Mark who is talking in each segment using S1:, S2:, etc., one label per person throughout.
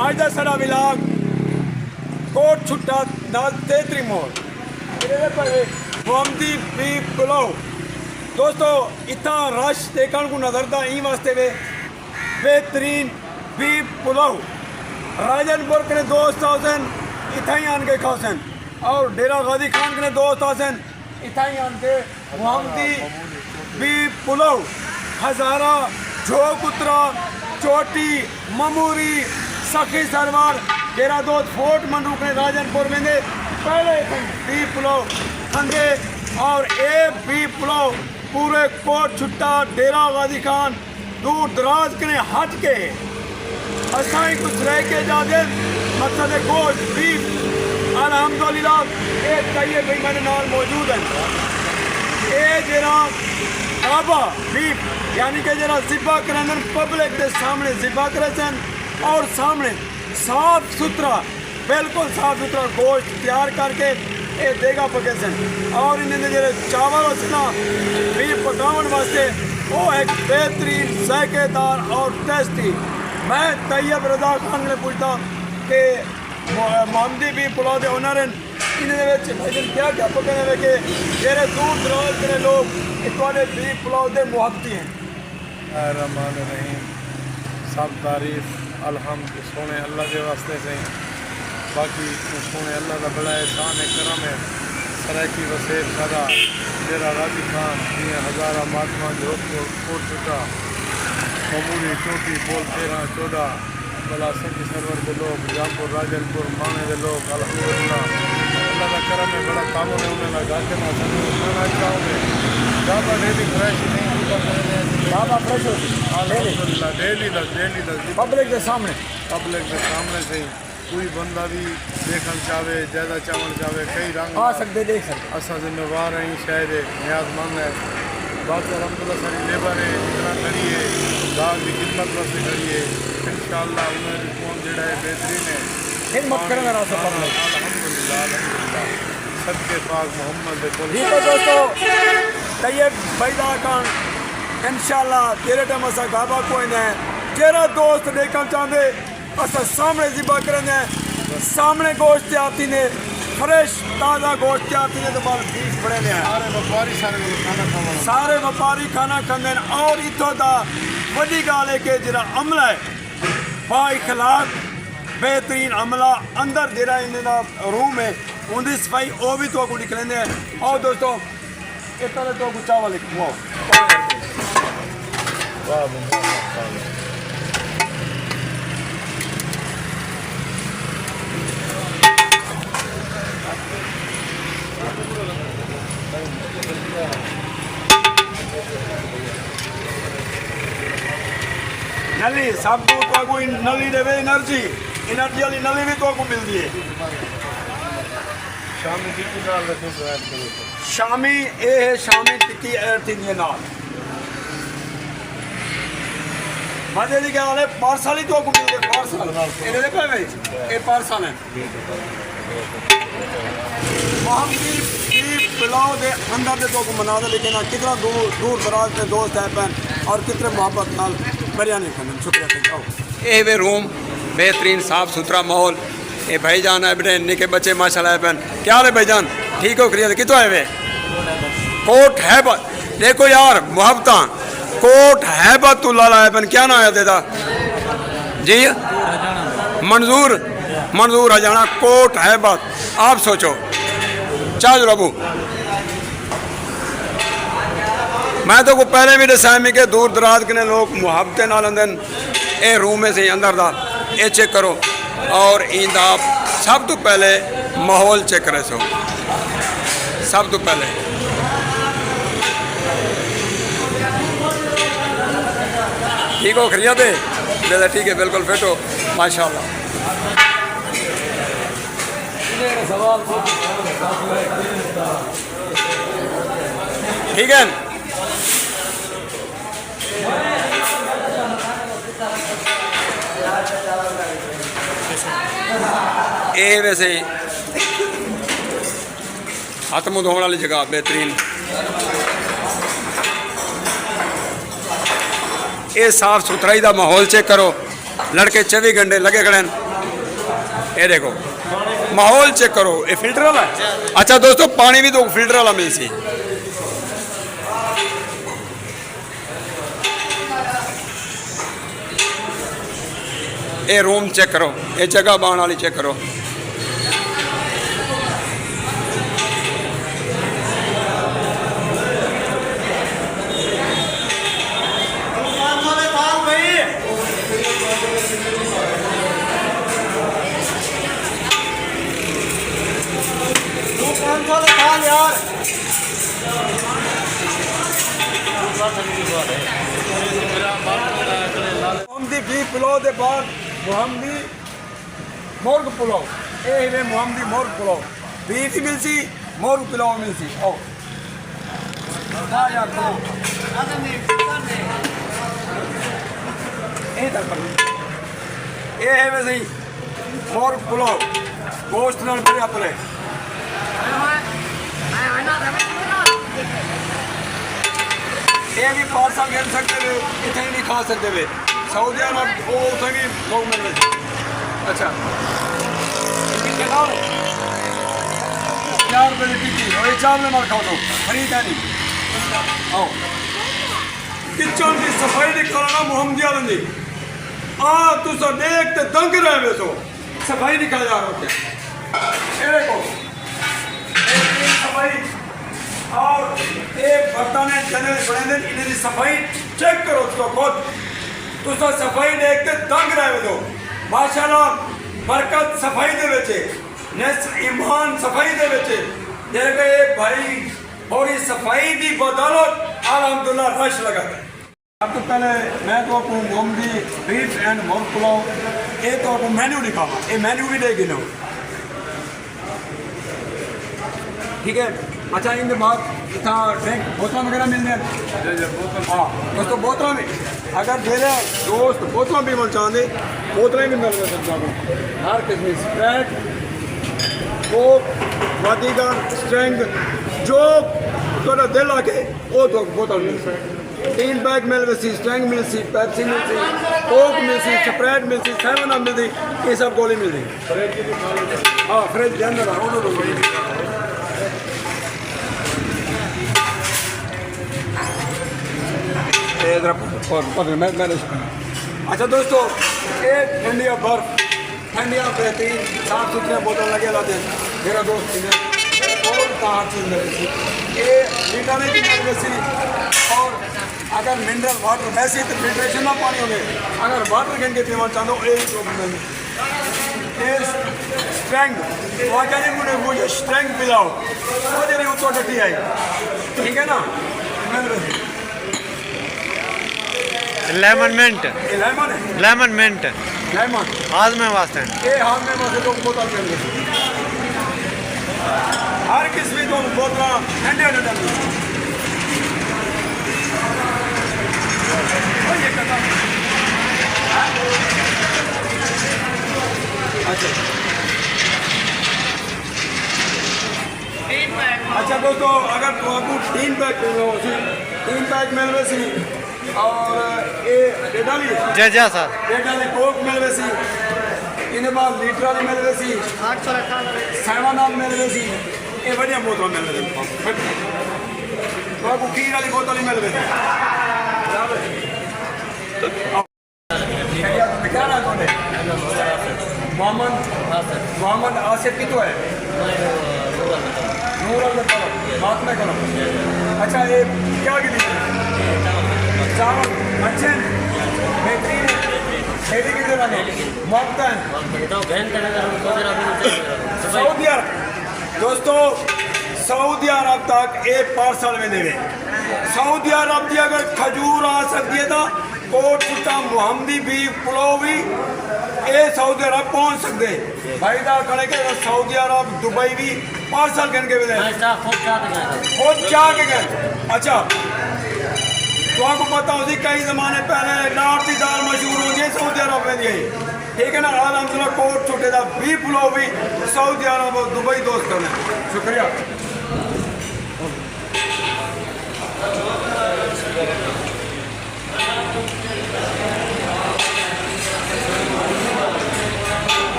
S1: आज का सारा विलाग कोट छुट्टा नाल तेतरी मोड़ मोहम्मदी बीफ पुलाव। दोस्तों इतना रश देखने को नजरता ई वास्ते वे बेहतरीन बीफ पुलाव राजनपुर के दोस्त आसन इतना ही आन के खासन और डेरा गाजी खान के दोस्त आसन इतना ही आन के मोहम्मदी बीफ पुलाव हजारा झोकुत्रा चोटी ममूरी सखी सरवार डेरा दोस्त फोर्ट मंडूक ने राजनपुर में दे पहले बीफ पुलाव खंगे और एक बीफ पुलाव पूरे कोट छुट्टा डेरा गाजी खान दूर दराज के हट के असाई कुछ रह के जाते मकसद गोश्त बीफ अल्हम्दुलिल्लाह एक चाहिए भाई मेरे नाल मौजूद है ये जरा आबा बीफ यानी कि जरा जिबा करन पब्लिक के सामने जिबा करे और सामने साफ सुथरा बिल्कुल साफ सुथरा गोश्त तैयार करके ये देगा पके और इन्हें जो चावल उसना बीफ पकावन वास्ते वो एक बेहतरीन जायकेदार और टेस्टी। मैं तैयब रजा खान ने पूछता कि मोहम्मदी बीफ पुलाव के ओनर इन्हें क्या क्या पकने वे कि जेरे दूर दराज के लोग इतने बीफ पुलाव के मुहब्बती हैं।
S2: रहमान रहीम सब तारीफ अलहम्द सोने अल्लाह के वास्ते से बाकी सोने अल्लाह का बड़ा एहसान है करम है सराकी वसेर सदा डेरा गाजी खान ये हज़ारा महात्मा जो कोट चुका ममूरी चोटी पोल 13-14 बलासन की सरवर के लोग जामपुर राजनपुर माने के लोग अल्हम्दुलिल्लाह अल्लाह का करम है बड़ा कानून है उन्हें लगा के ना सुनना चाहोगे ज़्यादा डेली फ्रेश नहीं
S1: ज़्यादा फ्रेश होती
S2: अल्हम्दुलिल्लाह डेली
S1: पब्लिक के सामने
S2: से कोई बंदा भी देखना चाहे ज़्यादा चावल चाहे कई रंग
S1: आ सकते देख सकते
S2: असा जिम्मेवार हैं शायद न्याजमंद है बाकी अलहमदुलिल्लाह सारी लेबर है इतना खड़ी है गाँव की खिदमत वास्ते खड़ी है इंशाअल्लाह उन्हें रिस्पॉन्स जोड़ा है बेहतरीन है
S1: खिदमत करेंगे
S2: अल्हम्दुलिल्लाह सबके पास मोहम्मद
S1: ठीक है दोस्तों तैयब बैदा खान इंशाअल्लाह तेरे टाइम असा गाबा कोई नहीं तेरा दोस्त देखना चाहते असा सामने जिबा करेंगे सामने गोश्त आती ने फ्रेश ताज़ा गोश्त आती ने तो बाल बीफ बड़े ने सारे व्यापारी खाना खाते हैं और इतों का वही गाल है कि जरा अमला है बाइखलाक बेहतरीन अमला अंदर जरा इन्हें रूम है उनकी सफाई वो भी तो निकलेंगे हैं और दोस्तों इस तरह तो चावल लिखवाओ नली सब तो कोई नली देवे एनर्जी वाली नली भी तो मिलती है शामी ये है शामी टिक्की ऐड थी नाल मजे की गल है पार्सल ही तो मिलती है पार्सल इन्हें पे ये पार्सल है मोहम्मदी बीफ पुलाव के अंदर से तो मना दे लेकिन कितना दूर दराज के दोस्त है पैन और कितने मोहब्बत नाल बिरयानी खाने शुक्रिया।
S3: ये वे रूम बेहतरीन साफ सुथरा माहौल ये भाईजान है बेटे निके बच्चे माशाल्लाह है पैन क्या हाल है भाईजान ठीक हो खरीद कितों आए वे कोट है देखो यार मोहब्बत कोट है तू लाला है पैन क्या ना है तेरा जी मंजूर हजाना कोट है आप सोचो चाह बाबू मैं तो को पहले भी दसा मी के दूर दराज के लोग मुहब्बत नाल आंदे ए रूम में से अंदर दा ये चेक करो और इंदा सब तो पहले माहौल चेक करे सो सब तो पहले ठीक हो खरिया दे ठीक है बिल्कुल फिट हो माशाल्लाह ठीक है ये वैसे हाथ मुँह धोने वाली जगह बेहतरीन ये साफ सुथराई का माहौल चेक करो लड़के 24 घंटे लगे खड़े हैं। ये देखो माहौल चेक करो, ये फिल्टर वाला है। अच्छा दोस्तों पानी भी तो फिल्टर वाला मिल सी। ये रूम चेक करो, ये जगह बाण वाली चेक करो।
S1: मोहम्मदी बीफ पुलाव के बाद मोहम्मदी मुर्ग पुलाव, ये है मोहम्मदी मुर्ग पुलाव। बीफ ही मिलसी, मुर्ग पुलाव मिलसी। आओ यार ये है वैसे ही मुर्ग पुलाव गोश्त नाल भरे अपने। ये भी पार्सल गिन सकते वे, इतने नहीं खा सकते वे। सऊदी अरब वो उसे भी लोग मिल रहे। अच्छा ₹4 की टिक्की और ये 4 में मार खाओ तो खरीद है नहीं। आओ किचन की सफाई नहीं कराना मोहम्मदी वालों ने। तू सब देख ते दंग रहे वे तो सफाई नहीं करा जा रहा। ये देखो सफाई और एक बर्तन है जने बने इन्हें सफाई चेक करो उसको खुद। तो सफाई देखते दंग रहे हो माशाल्लाह। बरकत सफाई दे बेचे नेस ईमान सफाई दे बेचे जैसे एक भाई और इस सफाई की बदौलत अल्हम्दुलिल्लाह रश लगा। अब तो पहले मैं तो आपको मोहम्मदी बीफ एंड मुर्ग पुलाव ये तो आपको मेन्यू दिखावा, ये मेन्यू भी देगी लो ठीक है। अच्छा इनके बाद इतना ड्रिंक बोतल वगैरह मिल जाए। हाँ दोस्तों बोतल में अगर दे रहे दोस्त बोतल भी मिल चाहते बोतलें भी मिल रही सकता हर किस्म स्प्राइट कोक वादीगर स्ट्रेंग जो थोड़ा दिल आके वो तो बोतल मिल सकती। 3 पैक मिल सी स्ट्रेंग मिल सी पेप्सी मिल सी कोक मिल सी स्प्राइट मिल सी 7 अप मिलती ये सब गोली मिलती। हाँ फ्रिज के अंदर अच्छा दोस्तों ये ठंडिया बर्फ ठंडिया बेहतरीन साफ सुथरे बोतल लगे लाते हैं मेरा दोस्त और कहाँ चीज़ लगी ये लीटर की वैसी। और अगर मिनरल वाटर वैसे तो फिल्ट्रेशन ना पानी होंगे अगर वाटर गिन के पीना चाहते हो स्ट्रेंग मुझे स्ट्रेंग पिलाओ वो जरी उसको डटी आई ठीक है ना।
S2: लेमन मिंट
S1: लेमन है
S2: लेमन मिंट
S1: लेमन
S2: हाथ में वास्ते
S1: ये हाथ में वास्ते तो बोतल कर हर किस्म तो बोतल ठंडे ठंडे अच्छा दोस्तों अगर तो आपको 3 पैक मिल रहे सी और ये डेटा भी
S2: जय जय सर
S1: डेटा भी कोक मिल रहे सी इन्हें बाद लीटर वाली मिल रही सी 7 अप मिल रही सी ये बढ़िया बोतल मिल रही तो आपको खीर वाली बोतल ही मिल रही क्या नाम है मोहम्मद आसिफ की तो है नूर बात में करो। अच्छा ये क्या गिरी चावल अच्छे बेहतरीन खेती की जगह सऊदी अरब दोस्तों सऊदी अरब तक एक पार्सल में देवे सऊदी अरब की अगर खजूर आ सकती है तो कोट कुत्ता मोहम्मदी भी पुलाव भी ये सऊदी अरब पहुंच सकते भाई दा करे के सऊदी अरब दुबई भी पार्सल करके भी खुद जाके गए। अच्छा तो आपको पता हो कई ज़माने पहले नाट की दाल मशहूर होती है सऊदी अरब में गई ठीक है ना। अलहमदुलिल्लाह कोट छोटे का भी पुलाव भी सऊदी अरब और दुबई दोस्त करना शुक्रिया।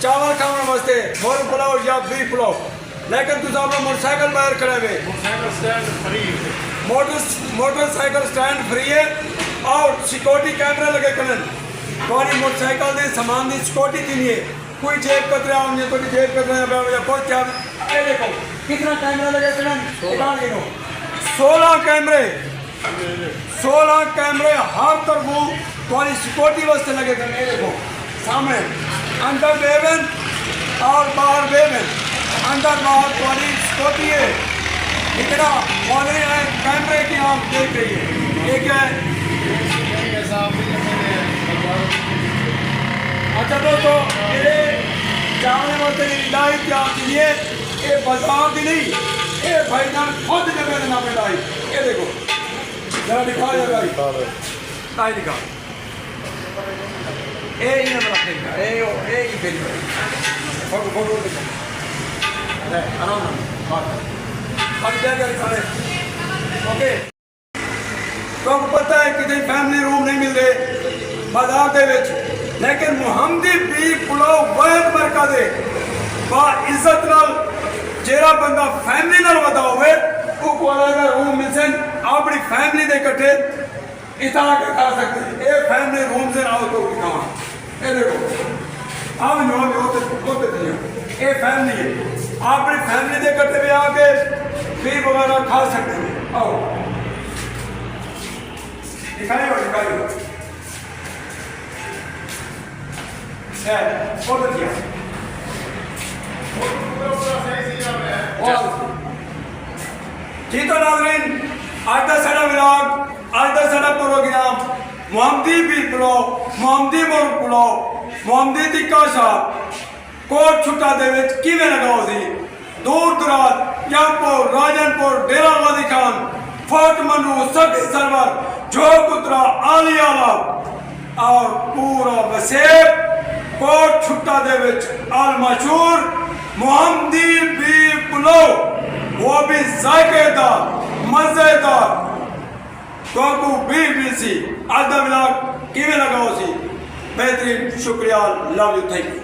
S1: चावल खाने वास्ते मुर्ग पुलाव या बीफ पुलाव, लेकिन तुम अपना मोटरसाइकिल बाहर खड़े हुए, मोटरसाइकिल स्टैंड फ्री है और सिक्योरिटी कैमरे लगे कलन तुम्हारी मोटरसाइकिल के सामान की सिक्योरिटी के लिए कोई जेब कतरा होंगे तो जेब कतरा बहुत क्या ये देखो कितना कैमरा लगे कलन 16 कैमरे 16 कैमरे हर तरफ तुम्हारी सिक्योरिटी वास्ते लगे कलन। ये देखो सामने अंदर बेबन और बाहर बेबन, अंदर बाहर तुम्हारी सिक्योरिटी है। इतना वाले हैं कैमरे की आप देख रही है, ये क्या है? अच्छा दोस्तों, ये जाने वाले लाइट क्या लिए ये बाजार की नहीं, ये भाईजान खुद जगह देना पे लाइट। ये देखो जरा दिखा जाएगा आई दिखा ये ही ना रखेगा ये ही फिर फोटो फोटो दिखा ले आराम से अब क्या दिखा ओके। तो पता है कि फैमिली रूम नहीं मिलते बाजार के विच, लेकिन मुहम्मदी बीफ पुलाव वाहिद मरकज़ है बा इज्जत नाल जेड़ा बंदा फैमिली नाल वदा होवे वो कोला रूम मिल सन अपनी फैमिली दे इकट्ठे इतना के खा सकते। ये फैमिली रूम से आओ तो दिखावा ये देखो आप जो होते ये फैमिली है अपनी फैमिली दे इकट्ठे भी आके बीफ वगैरह खा सकते हैं। आओ दिखाइए जी। तो नाज़रीन आज का साडा व्लॉग आज का साडा प्रोग्राम मुहम्मदी बीफ पुलाव मुहम्मदी मुर्ग पुलाव मुहम्मदी टिक्का शाह कोट छुट्टा दे विच किवें लगा सी। दूर दराज यामपुर राजनपुर डेरा गाजी खान फोर्ट मनु सखी सरवर जोगपुत्रा आलियाला और पूरा वसेब कोट छुट्टा दे विच अल मशहूर मुहम्मदी बीफ पुलाव वो भी जायकेदार मजेदार तो भी सी। आज का व्लॉग किवें लगा सी बेहतरीन शुक्रिया love you thank you.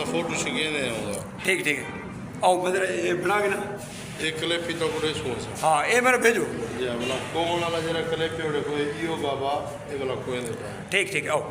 S2: Photo
S3: ठीक ठीक है आओ बदर ये बना के ना
S2: एक क्लिप ही तो बड़े सोच
S3: हाँ ये मेरे भेजो
S2: ये वाला कौन वाला जरा क्लिप पे उड़े कोई इयो बाबा ये वाला कोई नहीं था।
S3: ठीक ठीक आओ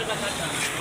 S4: का